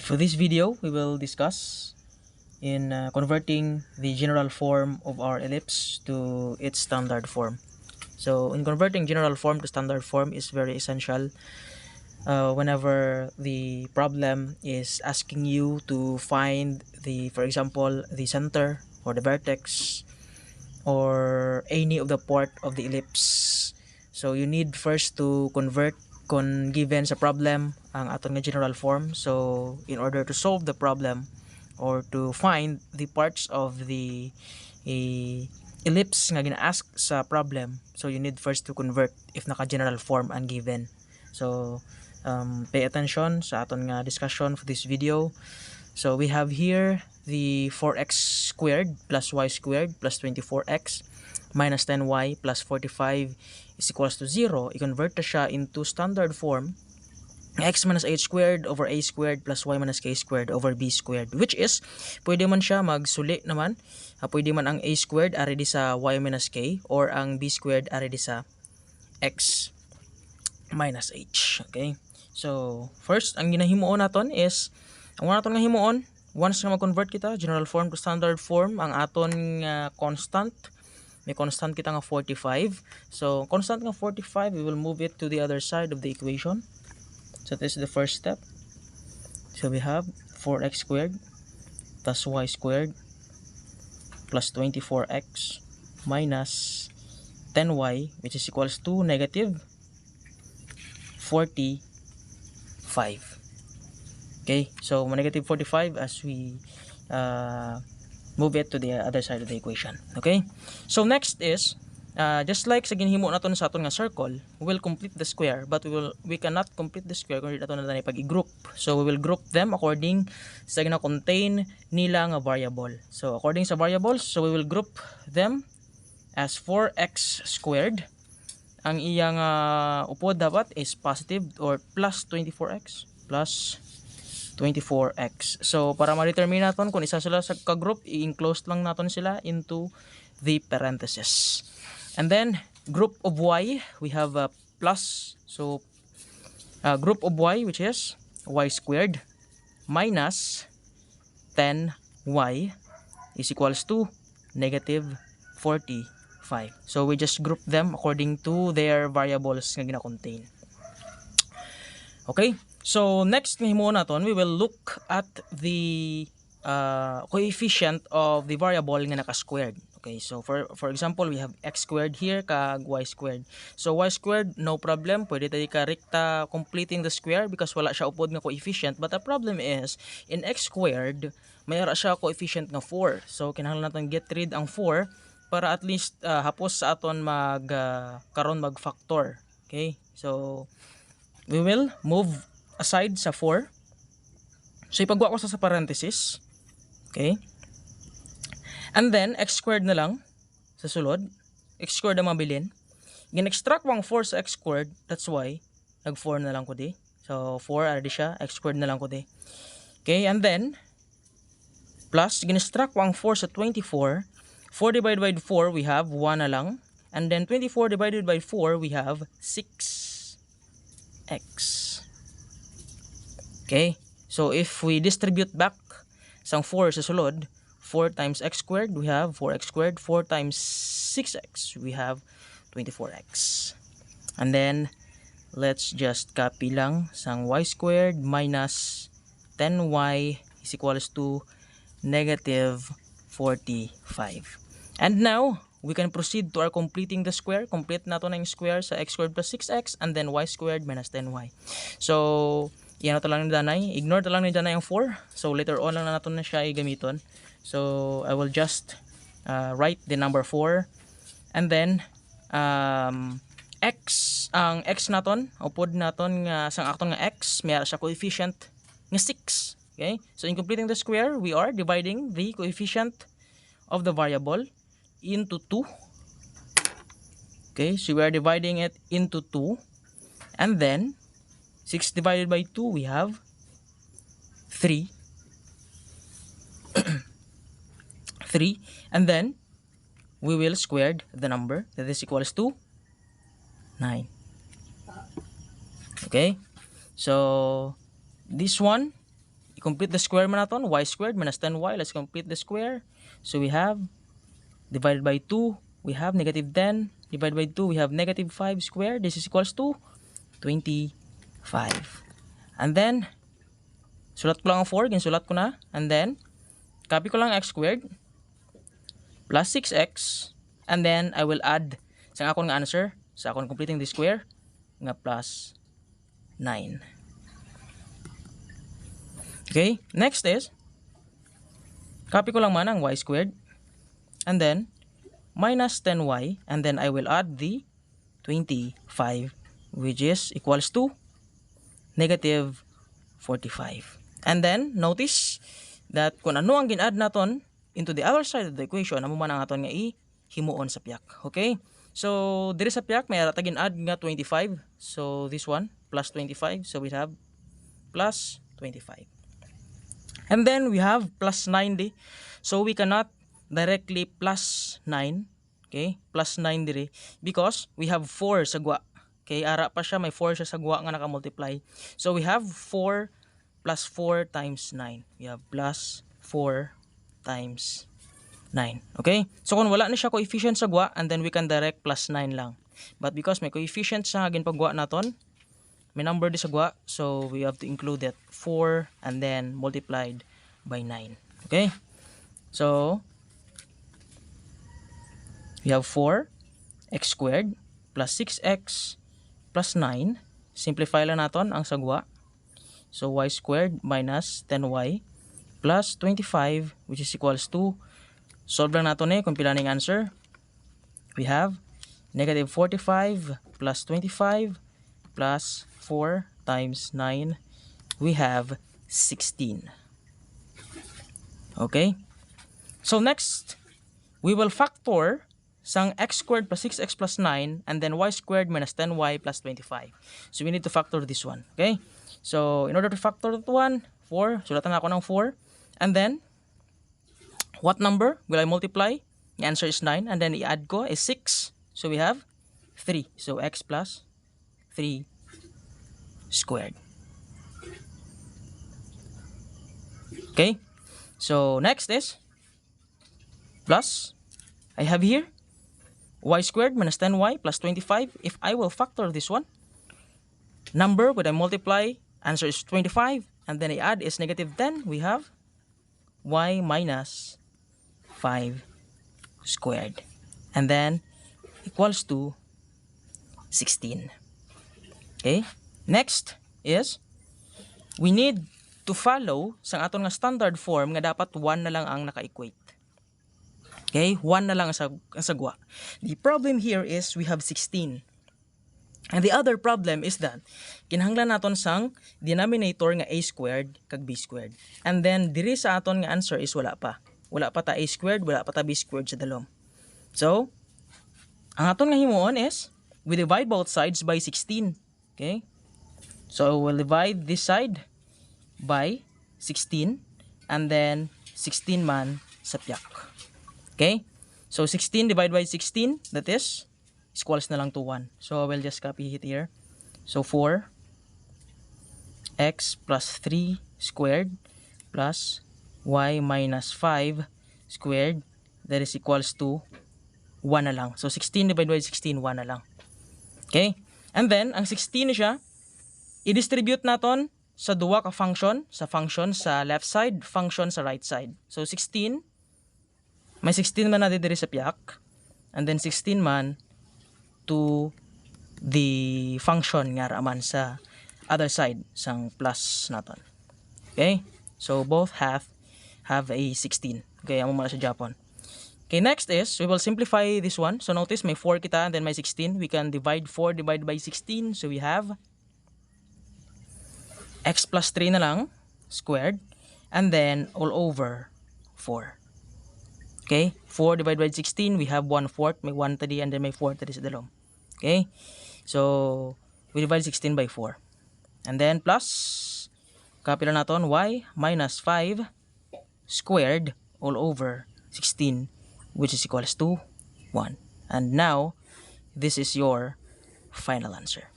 For this video, we will discuss in converting the general form of our ellipse to its standard form. So in converting general form to standard form is very essential whenever the problem is asking you to find for example, the center or the vertex or any of the part of the ellipse. So you need first to convert kung given sa problem ang aton nga general form. So in order to solve the problem or to find the parts of the ellipse nga gina-ask sa problem, so you need first to convert if naka general form ang given. So pay attention sa aton nga discussion for this video. So we have here the 4x squared plus y squared plus 24x minus 10y plus 45 is equals to 0. I-convert na siya into standard form, x minus h squared over a squared plus y minus k squared over b squared, which is pwede man siya magsuli naman. Pwede man ang a squared ari di sa y minus k or ang b squared ari di sa x minus h. Okay, so first ang ginahimuon naton is ang naton nga himuon, once nga mag-convert kita general form to standard form, ang aton constant, may constant kita nga 45. So constant nga 45, we will move it to the other side of the equation. So this is the first step. So we have 4x squared plus y squared plus 24x minus 10y, which is equals to negative 45. Okay, so negative 45 as we move it to the other side of the equation. Okay, so next is just like sa ginhimo naton sa aton nga circle, we will complete the square, but we cannot complete the square kung aton na pag i-group. So we will group them according sa gina-contain nila nga variable. So according sa variables, so we will group them as 4x squared. Ang iyang upod dapat is positive or plus 24x plus 24x. So para ma-determine naton kung isa sila sa ka-group, i-enclose lang naton sila into the parenthesis. And then group of y, we have a plus. So group of y, which is y squared minus 10y is equals to negative 45. So we just group them according to their variables nga gina-contain. Okay, so next nga himuon naton, we will look at the coefficient of the variable nga naka-squared. Okay, so for example, we have x squared here kag y squared. So y squared, no problem, pwede tayo ka rekta completing the square because wala siya upod nga coefficient. But the problem is, in x squared, mayroon siya coefficient nga 4. So kinahanglan natin get rid ang 4 para at least hapos sa aton karon mag-factor. Okay, so we will move aside sa 4. So ipagwa ko sa parenthesis. Okay, and then x squared na lang sa sulod, x squared ang mabilin. Gin-extract wang 4 sa x squared, that's why nag 4 na lang ko di. So 4 already siya, x squared na lang ko di. Okay, and then plus gin-extract wang 4 sa 24. 4 divided by 4, we have 1 na lang. And then 24 divided by 4, we have 6x. Okay, so if we distribute back sang 4 sa sulod, 4 times x squared, we have 4x squared. 4 times 6x, we have 24x. And then let's just copy lang sang y squared minus 10y is equals to negative 45. And now we can proceed to our completing the square. Complete nato na yung square sa x squared plus 6x and then y squared minus 10y. So yan na lang ni Danay. Ignore lang ni Danay yung 4. So later on lang na nato na siya i-gamiton. So I will just write the number 4. And then ang x naton, upod naton nga sang akton nga x, may siya coefficient nga 6. Okay? So in completing the square, we are dividing the coefficient of the variable into 2. Okay, so we are dividing it into 2. And then 6 divided by 2, we have 3. 3. And then we will square the number, that is equals to 9. Okay, so this one i-complete the square man naton, y squared minus 10y. Let's complete the square. So we have divided by 2, we have negative 10. Divided by 2, we have negative 5 squared. This is equals to 25. And then, sulat ko lang ang 4. Ginsulat ko na. And then, copy ko lang x squared plus 6x. And then, I will add sa akong answer, sa akong completing the square, nga plus 9. Okay, next is, copy ko lang man ang y squared. And then, minus 10y, and then I will add the 25, which is equals to negative 45. And then, notice that kung ano ang gin-add naton into the other side of the equation, amo man ang aton nga i-himuon sa piak. Okay? So, diri sa piak, may atag gin-add nga 25. So, this one, plus 25. So, we have plus 25. And then, we have plus 90. So, we cannot directly plus 9, okay, plus 9 diri because we have 4 sa gwa, okay, ara pa siya, may 4 siya sa gwa nga naka-multiply. So we have 4 plus 4 times 9, we have plus 4 times 9, okay. So kung wala na siya coefficient sa gwa, and then we can direct plus 9 lang, but because may coefficient sa ginpagwa naton, may number di sa gwa, so we have to include that 4 and then multiplied by 9, okay. So we have 4x squared plus 6x plus 9. Simplify lang natin ang sagwa. So y squared minus 10y plus 25, which is equals to, solve lang natin kung pila ning answer. We have negative 45 plus 25 plus 4 times 9. We have 16. Okay? So next, we will factor sang x squared plus 6x plus 9, and then y squared minus 10y plus 25. So we need to factor this one. Okay? So in order to factor that one, 4, sulatan ako ng 4. And then, what number will I multiply? The answer is 9. And then i-add ko is 6. So we have 3. So x plus 3 squared. Okay? So next is plus, I have here y squared minus 10y plus 25. If I will factor this one, number would I multiply, answer is 25, and then I add is negative 10, we have y minus 5 squared, and then equals to 16. Okay, next is we need to follow sa aton nga standard form nga dapat 1 na lang ang naka-equate. Okay, 1 na lang ang sagwa. The problem here is we have 16. And the other problem is that kinahanglan naton sang denominator nga a squared kag b squared. And then diri sa aton nga answer is wala pa. Wala pa ta a squared, wala pa ta b squared sa dalom. So, ang aton nga himuon is we divide both sides by 16. Okay? So, we'll divide this side by 16 and then 16 man sa piak. Okay? So, 16 divided by 16, that is, equals na lang to 1. So, I will just copy it here. So, 4 x plus 3 squared plus y minus 5 squared, that is equals to 1 na lang. So, 16 divided by 16, 1 na lang. Okay? And then, ang 16 siya, i-distribute naton sa duwa ka function, sa left side, function sa right side. So, 16, may 16 man na diri sa piak, and then 16 man to the function nga raman sa other side sang plus naton. Okay? So both have a 16. Okay, amo muna sa Japan. Okay, next is we will simplify this one. So notice may 4 kita and then may 16. We can divide 4 divided by 16. So we have x plus 3 na lang squared and then all over 4. Okay, 4 divided by 16, we have 1/4, may 1 tadi, and then may 4 tadi sa dalom. Okay, so we divide 16 by 4. And then plus, copy lang natin, y minus 5 squared all over 16, which is equals to 1. And now, this is your final answer.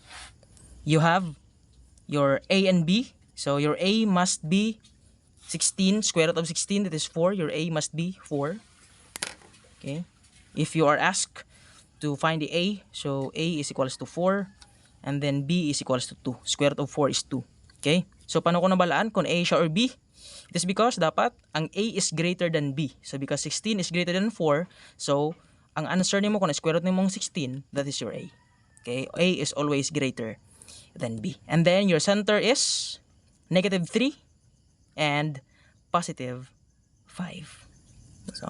You have your A and B. So your A must be 16, square root of 16, that is 4. Your A must be 4. Okay. If you are asked to find the A, so A is equals to 4, and then B is equals to 2. Square root of 4 is 2. Okay. So, paano ko nabalaan kung A siya or B? It is because dapat ang A is greater than B. So, because 16 is greater than 4, so, ang answer nimo kung square root nimong 16, that is your A. Okay. A is always greater than B. And then, your center is -3 and +5. So,